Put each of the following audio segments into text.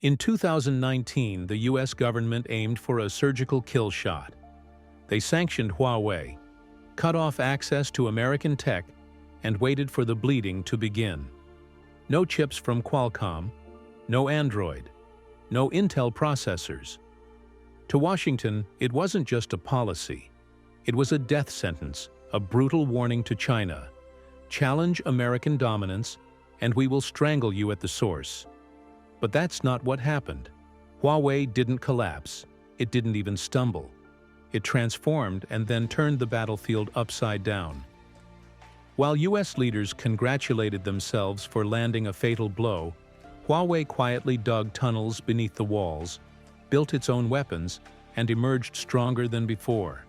In 2019, the US government aimed for a surgical kill shot. They sanctioned Huawei, cut off access to American tech, and waited for the bleeding to begin. No chips from Qualcomm, no Android, no Intel processors. To Washington, it wasn't just a policy. It was a death sentence, a brutal warning to China. Challenge American dominance, and we will strangle you at the source. But that's not what happened. Huawei didn't collapse. It didn't even stumble. It transformed and then turned the battlefield upside down. While US leaders congratulated themselves for landing a fatal blow, Huawei quietly dug tunnels beneath the walls, built its own weapons, and emerged stronger than before.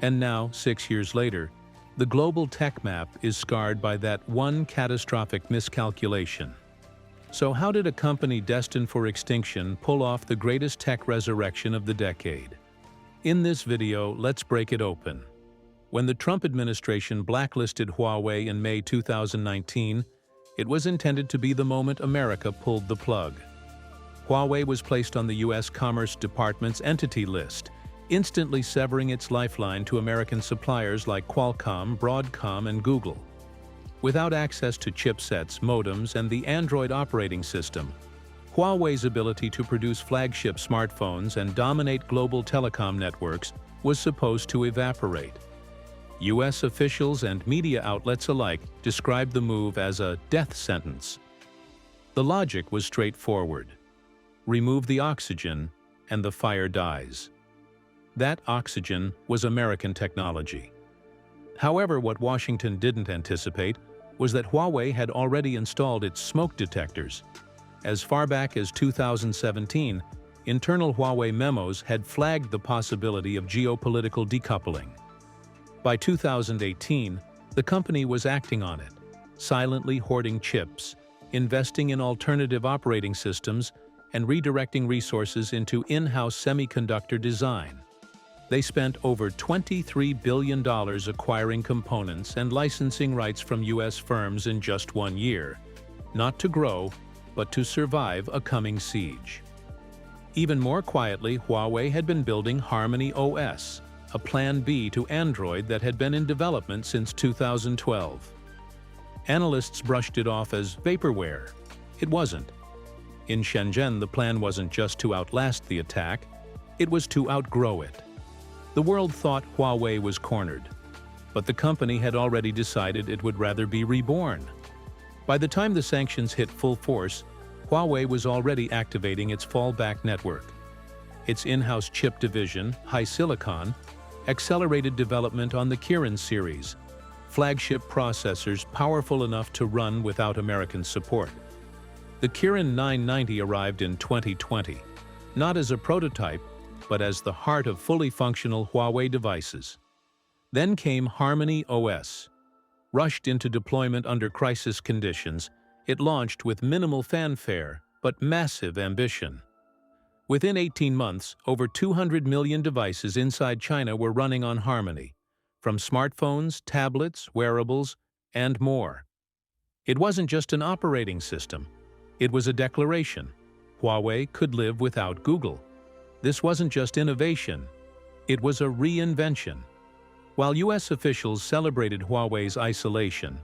And now, 6 years later, the global tech map is scarred by that one catastrophic miscalculation. So how did a company destined for extinction pull off the greatest tech resurrection of the decade? In this video, let's break it open. When the Trump administration blacklisted Huawei in May 2019, it was intended to be the moment America pulled the plug. Huawei was placed on the U.S. Commerce Department's entity list, instantly severing its lifeline to American suppliers like Qualcomm, Broadcom, and Google. Without access to chipsets, modems, and the Android operating system, Huawei's ability to produce flagship smartphones and dominate global telecom networks was supposed to evaporate. U.S. officials and media outlets alike described the move as a death sentence. The logic was straightforward. Remove the oxygen, and the fire dies. That oxygen was American technology. However, what Washington didn't anticipate was that Huawei had already installed its smoke detectors. As far back as 2017, internal Huawei memos had flagged the possibility of geopolitical decoupling. By 2018, the company was acting on it, silently hoarding chips, investing in alternative operating systems, and redirecting resources into in-house semiconductor design. They spent over $23 billion acquiring components and licensing rights from US firms in just 1 year, not to grow, but to survive a coming siege. Even more quietly, Huawei had been building HarmonyOS, a plan B to Android that had been in development since 2012. Analysts brushed it off as vaporware. It wasn't. In Shenzhen, the plan wasn't just to outlast the attack, it was to outgrow it. The world thought Huawei was cornered, but the company had already decided it would rather be reborn. By the time the sanctions hit full force, Huawei was already activating its fallback network. Its in-house chip division, HiSilicon, accelerated development on the Kirin series, flagship processors powerful enough to run without American support. The Kirin 990 arrived in 2020, not as a prototype, but as the heart of fully functional Huawei devices. Then came HarmonyOS. Rushed into deployment under crisis conditions, it launched with minimal fanfare, but massive ambition. Within 18 months, over 200 million devices inside China were running on Harmony, from smartphones, tablets, wearables, and more. It wasn't just an operating system. It was a declaration. Huawei could live without Google. This wasn't just innovation. It was a reinvention. While US officials celebrated Huawei's isolation,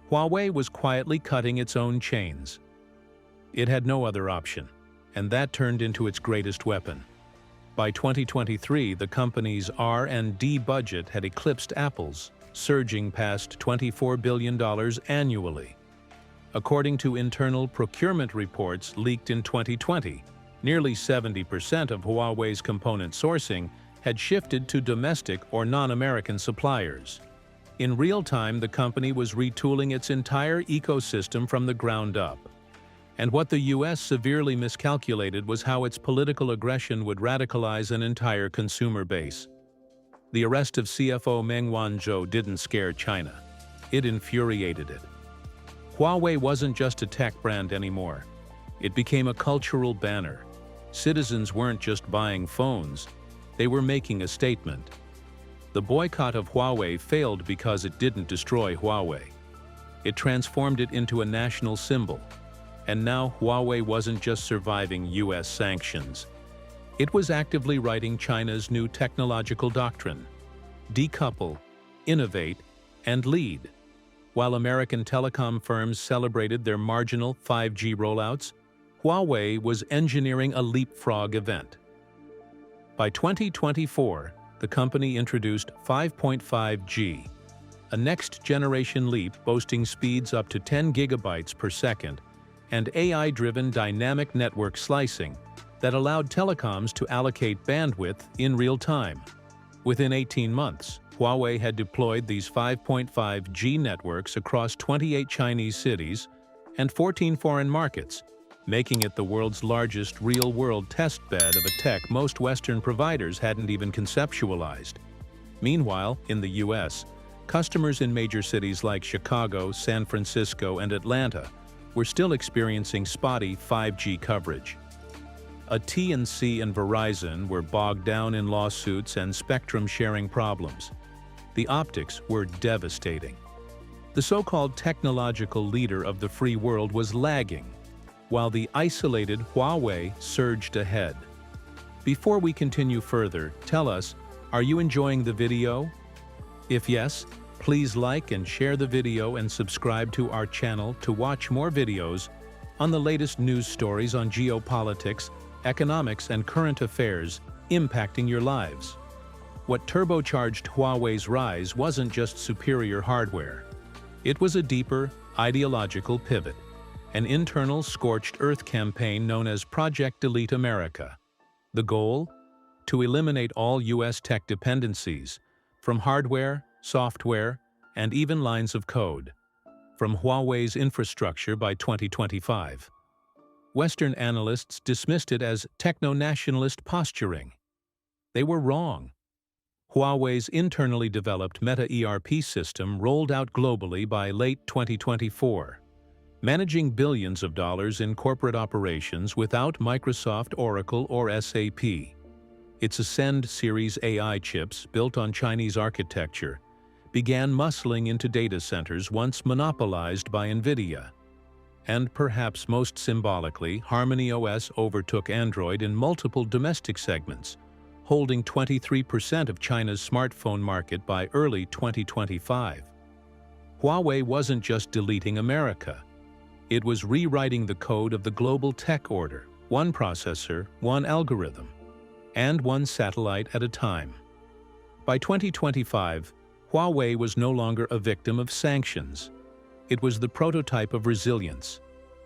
Huawei was quietly cutting its own chains. It had no other option, and that turned into its greatest weapon. By 2023, the company's R&D budget had eclipsed Apple's, surging past $24 billion annually. According to internal procurement reports leaked in 2020, nearly 70% of Huawei's component sourcing had shifted to domestic or non-American suppliers. In real time, the company was retooling its entire ecosystem from the ground up. And what the US severely miscalculated was how its political aggression would radicalize an entire consumer base. The arrest of CFO Meng Wanzhou didn't scare China. It infuriated it. Huawei wasn't just a tech brand anymore. It became a cultural banner. Citizens weren't just buying phones, they were making a statement. The boycott of Huawei failed because it didn't destroy Huawei. It transformed it into a national symbol. And now Huawei wasn't just surviving US sanctions. It was actively writing China's new technological doctrine: decouple, innovate, and lead. While American telecom firms celebrated their marginal 5G rollouts, Huawei was engineering a leapfrog event. By 2024, the company introduced 5.5G, a next-generation leap boasting speeds up to 10 gigabytes per second and AI-driven dynamic network slicing that allowed telecoms to allocate bandwidth in real time. Within 18 months, Huawei had deployed these 5.5G networks across 28 Chinese cities and 14 foreign markets, making it the world's largest real-world testbed of a tech most Western providers hadn't even conceptualized. Meanwhile, in the US, customers in major cities like Chicago, San Francisco, and Atlanta were still experiencing spotty 5G coverage. AT&T and Verizon were bogged down in lawsuits and spectrum sharing problems. The optics were devastating. The so-called technological leader of the free world was lagging, while the isolated Huawei surged ahead. Before we continue further, tell us, are you enjoying the video? If yes, please like and share the video and subscribe to our channel to watch more videos on the latest news stories on geopolitics, economics, and current affairs impacting your lives. What turbocharged Huawei's rise wasn't just superior hardware. It was a deeper, ideological pivot, an internal scorched earth campaign known as Project Delete America. The goal? To eliminate all US tech dependencies, from hardware, software, and even lines of code, from Huawei's infrastructure by 2025. Western analysts dismissed it as techno-nationalist posturing. They were wrong. Huawei's internally developed Meta ERP system rolled out globally by late 2024, managing billions of dollars in corporate operations without Microsoft, Oracle, or SAP. Its Ascend series AI chips, built on Chinese architecture, began muscling into data centers once monopolized by NVIDIA. And perhaps most symbolically, HarmonyOS overtook Android in multiple domestic segments, holding 23% of China's smartphone market by early 2025. Huawei wasn't just deleting America. It was rewriting the code of the global tech order, one processor, one algorithm, and one satellite at a time. By 2025, Huawei was no longer a victim of sanctions. It was the prototype of resilience,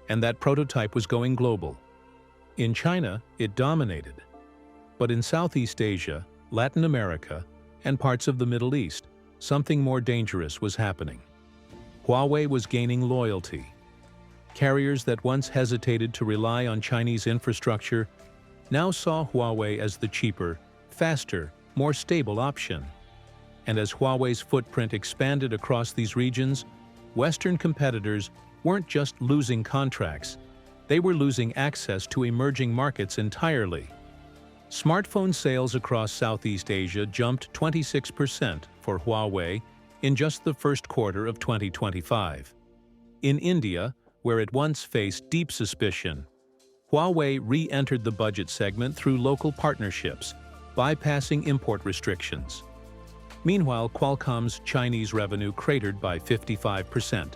and that prototype was going global. In China, it dominated. But in Southeast Asia, Latin America, and parts of the Middle East, something more dangerous was happening. Huawei was gaining loyalty. Carriers that once hesitated to rely on Chinese infrastructure now saw Huawei as the cheaper, faster, more stable option. And as Huawei's footprint expanded across these regions, Western competitors weren't just losing contracts, they were losing access to emerging markets entirely. Smartphone sales across Southeast Asia jumped 26% for Huawei in just the first quarter of 2025. In India, where it once faced deep suspicion, Huawei re-entered the budget segment through local partnerships, bypassing import restrictions. Meanwhile, Qualcomm's Chinese revenue cratered by 55%.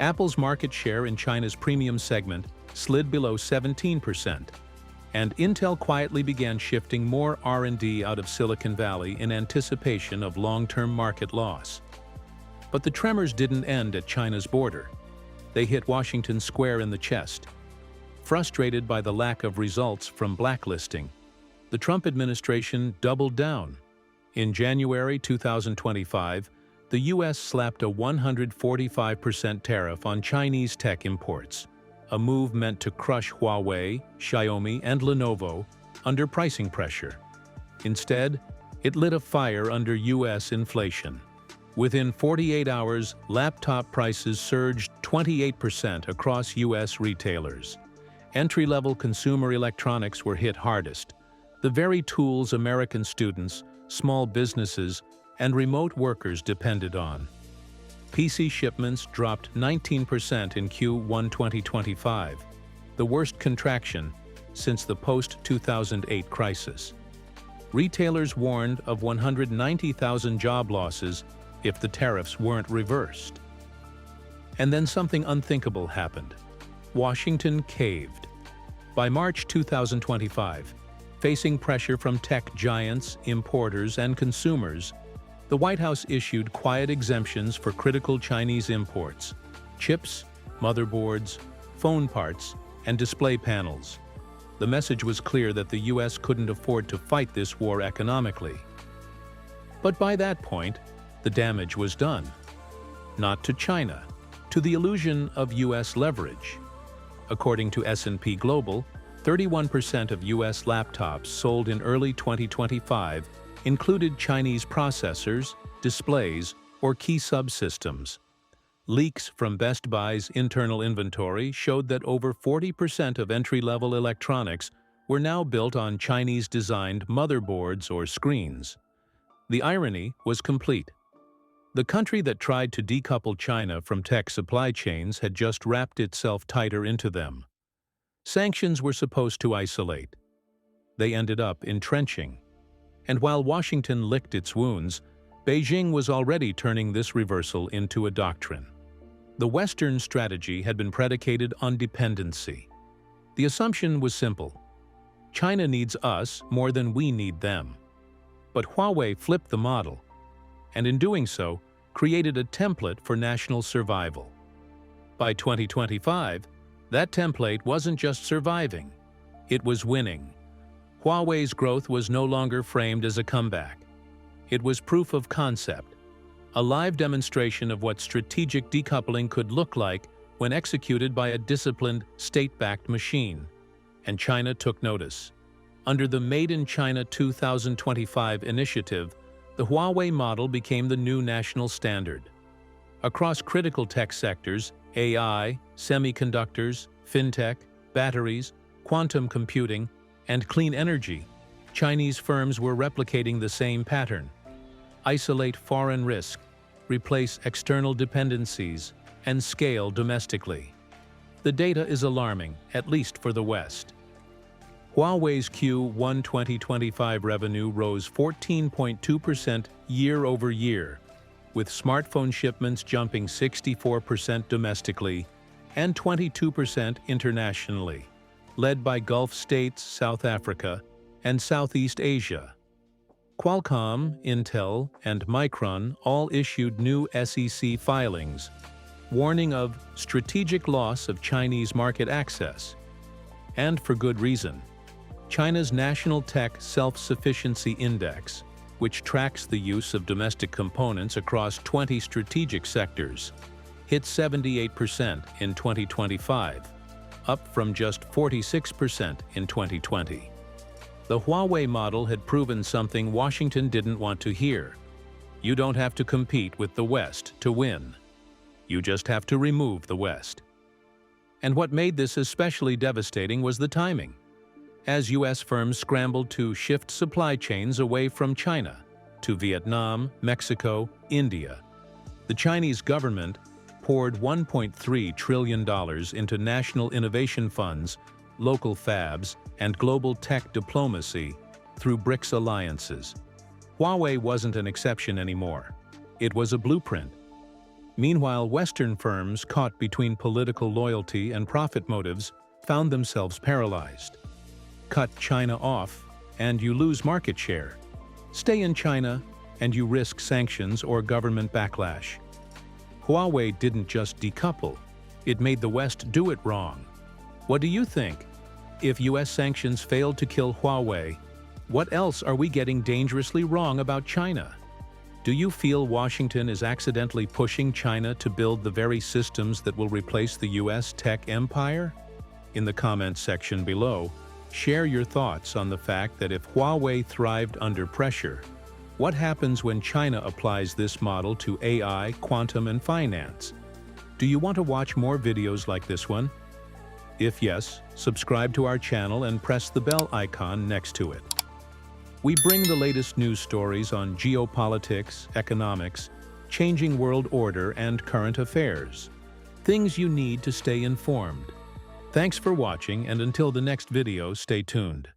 Apple's market share in China's premium segment slid below 17%, and Intel quietly began shifting more R&D out of Silicon Valley in anticipation of long-term market loss. But the tremors didn't end at China's border. They hit Washington Square in the chest. Frustrated by the lack of results from blacklisting, the Trump administration doubled down. In January 2025, the U.S. slapped a 145% tariff on Chinese tech imports, a move meant to crush Huawei, Xiaomi, and Lenovo under pricing pressure. Instead, it lit a fire under U.S. inflation. Within 48 hours, laptop prices surged 28% across U.S. retailers. Entry-level consumer electronics were hit hardest, the very tools American students, small businesses, and remote workers depended on. PC shipments dropped 19% in Q1 2025, the worst contraction since the post-2008 crisis. Retailers warned of 190,000 job losses if the tariffs weren't reversed. And then something unthinkable happened. Washington caved. By March 2025, facing pressure from tech giants, importers, and consumers, the White House issued quiet exemptions for critical Chinese imports: chips, motherboards, phone parts, and display panels. The message was clear that the US couldn't afford to fight this war economically. But by that point, the damage was done. Not to China, to the illusion of US leverage. According to S&P Global, 31% of US laptops sold in early 2025 included Chinese processors, displays, or key subsystems. Leaks from Best Buy's internal inventory showed that over 40% of entry-level electronics were now built on Chinese-designed motherboards or screens. The irony was complete. The country that tried to decouple China from tech supply chains had just wrapped itself tighter into them. Sanctions were supposed to isolate. They ended up entrenching. And while Washington licked its wounds, Beijing was already turning this reversal into a doctrine. The Western strategy had been predicated on dependency. The assumption was simple: China needs us more than we need them. But Huawei flipped the model, and in doing so, created a template for national survival. By 2025, that template wasn't just surviving, it was winning. Huawei's growth was no longer framed as a comeback. It was proof of concept, a live demonstration of what strategic decoupling could look like when executed by a disciplined, state-backed machine. And China took notice. Under the Made in China 2025 initiative, the Huawei model became the new national standard. Across critical tech sectors, AI, semiconductors, fintech, batteries, quantum computing, and clean energy, Chinese firms were replicating the same pattern. Isolate foreign risk, replace external dependencies, and scale domestically. The data is alarming, at least for the West. Huawei's Q1 2025 revenue rose 14.2% year-over-year, with smartphone shipments jumping 64% domestically and 22% internationally, led by Gulf states, South Africa, and Southeast Asia. Qualcomm, Intel, and Micron all issued new SEC filings, warning of strategic loss of Chinese market access. And for good reason. China's National Tech Self-Sufficiency Index, which tracks the use of domestic components across 20 strategic sectors, hit 78% in 2025, up from just 46% in 2020. The Huawei model had proven something Washington didn't want to hear. You don't have to compete with the West to win. You just have to remove the West. And what made this especially devastating was the timing. As U.S. firms scrambled to shift supply chains away from China to Vietnam, Mexico, India, the Chinese government poured $1.3 trillion into national innovation funds, local fabs, and global tech diplomacy through BRICS alliances. Huawei wasn't an exception anymore. It was a blueprint. Meanwhile, Western firms caught between political loyalty and profit motives found themselves paralyzed. Cut China off, and you lose market share. Stay in China, and you risk sanctions or government backlash. Huawei didn't just decouple, it made the West do it wrong. What do you think? If US sanctions failed to kill Huawei, what else are we getting dangerously wrong about China? Do you feel Washington is accidentally pushing China to build the very systems that will replace the US tech empire? In the comments section below, share your thoughts on the fact that if Huawei thrived under pressure, what happens when China applies this model to AI, quantum, and finance? Do you want to watch more videos like this one? If yes, subscribe to our channel and press the bell icon next to it. We bring the latest news stories on geopolitics, economics, changing world order and current affairs. Things you need to stay informed. Thanks for watching, and until the next video, stay tuned.